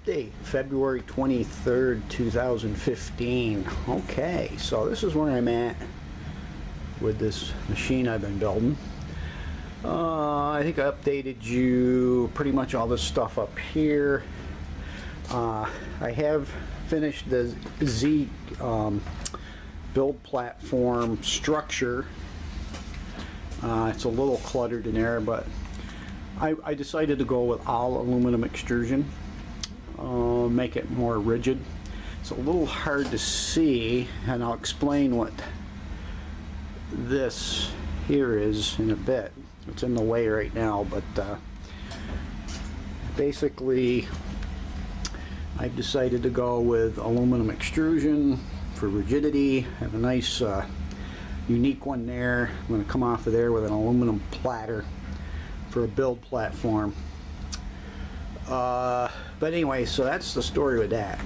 Update, February 23rd, 2015. Okay, so this is where I'm at with this machine I've been building. I think I updated you pretty much all this stuff up here. I have finished the Zeke build platform structure. It's a little cluttered in there, but I decided to go with all aluminum extrusion. Make it more rigid. It's a little hard to see, and I'll explain what this here is in a bit. It's in the way right now, but basically I've decided to go with aluminum extrusion for rigidity. I have a nice unique one there. I'm going to come off of there with an aluminum platter for a build platform. But anyway, so that's the story with that.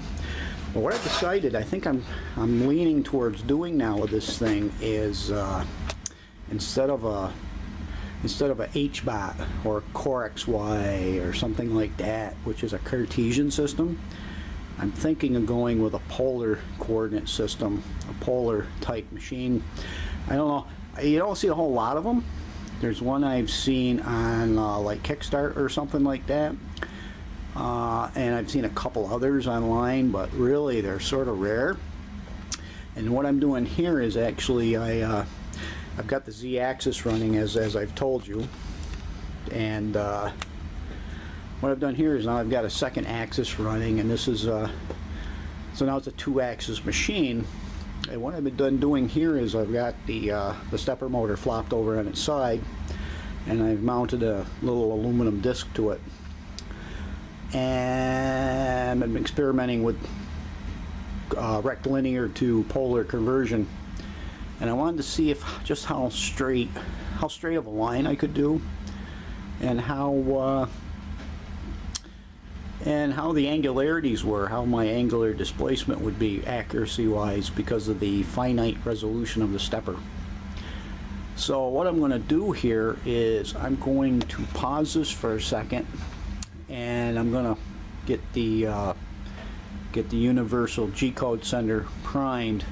But what I've decided, I think I'm leaning towards doing now with this thing is instead of a HBOT or Core XY or something like that, which is a Cartesian system, I'm thinking of going with a polar coordinate system, a polar type machine. I don't know, you don't see a whole lot of them. There's one I've seen on like Kickstarter or something like that. And I've seen a couple others online, but really they're sort of rare. And what I'm doing here is actually I've got the Z-axis running as I've told you, and what I've done here is now I've got a second axis running, and this is so now it's a two-axis machine. And what I've been doing here is I've got the stepper motor flopped over on its side, and I've mounted a little aluminum disc to it. And I'm experimenting with rectilinear to polar conversion, and I wanted to see if just how straight of a line I could do, and how the angularities were, how my angular displacement would be accuracy wise because of the finite resolution of the stepper. So what I'm going to do here is I'm going to pause this for a second, and I'm gonna get the universal G-code sender primed,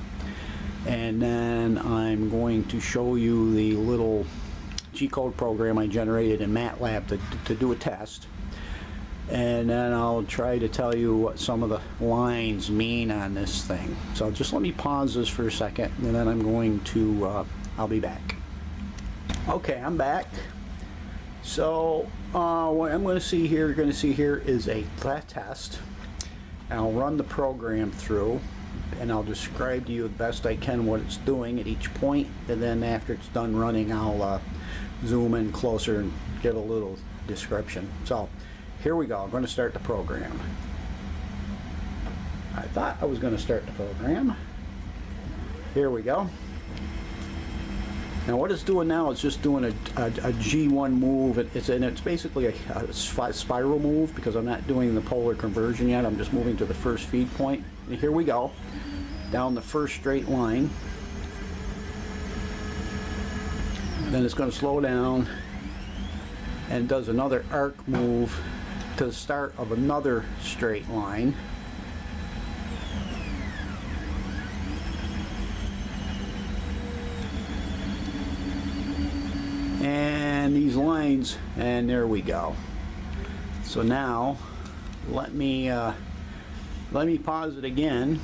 and then I'm going to show you the little G-code program I generated in MATLAB to do a test, and then I'll try to tell you what some of the lines mean on this thing. So just let me pause this for a second, and then I'm going to I'll be back. Okay, I'm back. So what I'm going to see here, is a test. I'll run the program through, and I'll describe to you the best I can what it's doing at each point, and then after it's done running, I'll zoom in closer and give a little description. So here we go. I'm going to start the program. I thought I was going to start the program. Here we go. Now what it's doing now is just doing a G1 move. It's basically a spiral move because I'm not doing the polar conversion yet. I'm just moving to the first feed point. And here we go, down the first straight line. Then it's going to slow down and does another arc move to the start of another straight line. And these lines, and there we go. So now let me pause it again,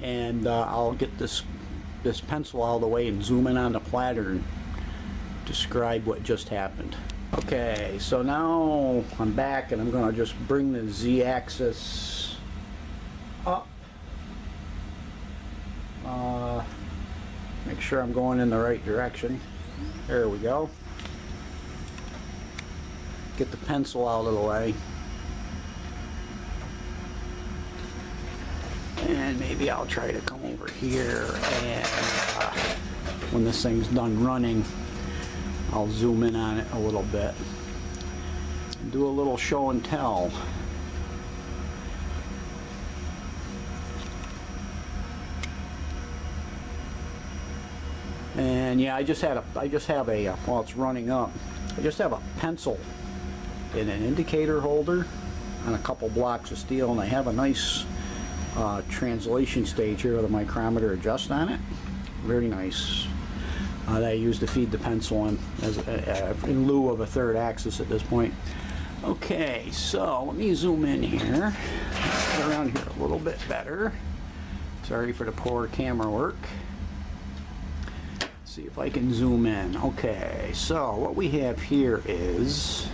and I'll get this pencil out of the way and zoom in on the platter and describe what just happened. Okay, so now I'm back, and I'm going to just bring the Z-axis up. Make sure I'm going in the right direction. There we go. Get the pencil out of the way. And maybe I'll try to come over here, and when this thing's done running, I'll zoom in on it a little bit and do a little show and tell. And yeah, I just have a while it's running up, I just have a pencil in an indicator holder, on a couple blocks of steel, and I have a nice translation stage here with a micrometer adjust on it. Very nice. That I use to feed the pencil in, as in lieu of a third axis at this point. Okay, so let me zoom in here. Get around here a little bit better. Sorry for the poor camera work. Let's see if I can zoom in. Okay, so what we have here is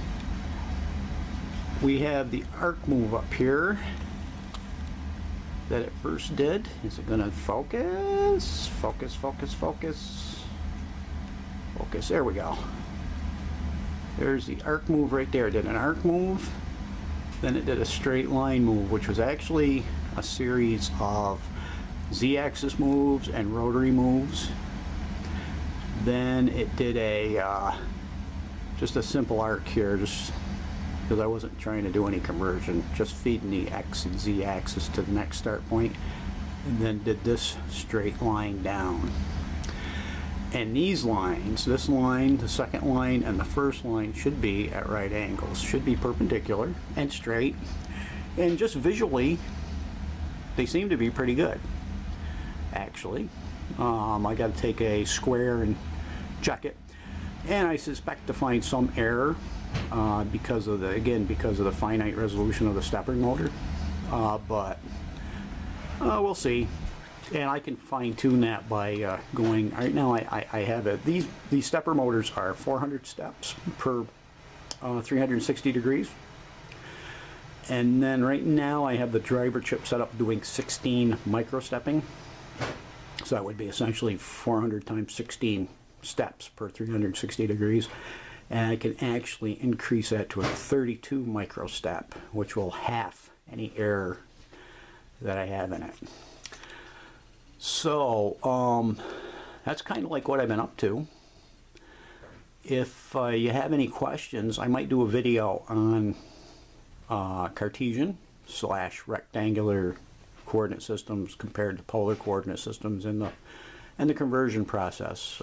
we have the arc move up here that it first did. Is it going to focus? Focus, focus, focus. Focus, there we go. There's the arc move right there. It did an arc move, then it did a straight line move, which was actually a series of Z-axis moves and rotary moves. Then it did a just a simple arc here, just because I wasn't trying to do any conversion, just feeding the X and Z axis to the next start point, and then did this straight line down. And these lines, this line, the second line, and the first line should be at right angles, should be perpendicular and straight, and just visually they seem to be pretty good, actually. I got to take a square and check it, and I suspect to find some error because of the finite resolution of the stepper motor, but we'll see. And I can fine-tune that by going, right now I have it, these stepper motors are 400 steps per 360 degrees, and then right now I have the driver chip set up doing 16 micro stepping, so that would be essentially 400 times 16 steps per 360 degrees, and I can actually increase that to a 32 micro step, which will half any error that I have in it. So that's kind of like what I've been up to. If you have any questions, I might do a video on Cartesian / rectangular coordinate systems compared to polar coordinate systems in the conversion process.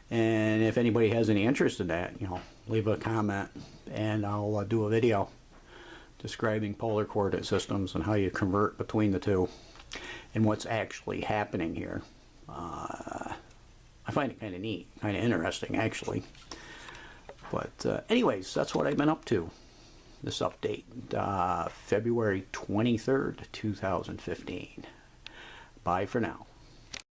And if anybody has any interest in that, you know, leave a comment and I'll do a video describing polar coordinate systems and how you convert between the two and what's actually happening here. I find it kind of neat, kind of interesting actually. But anyways, that's what I've been up to. This update, February 23rd, 2015. Bye for now.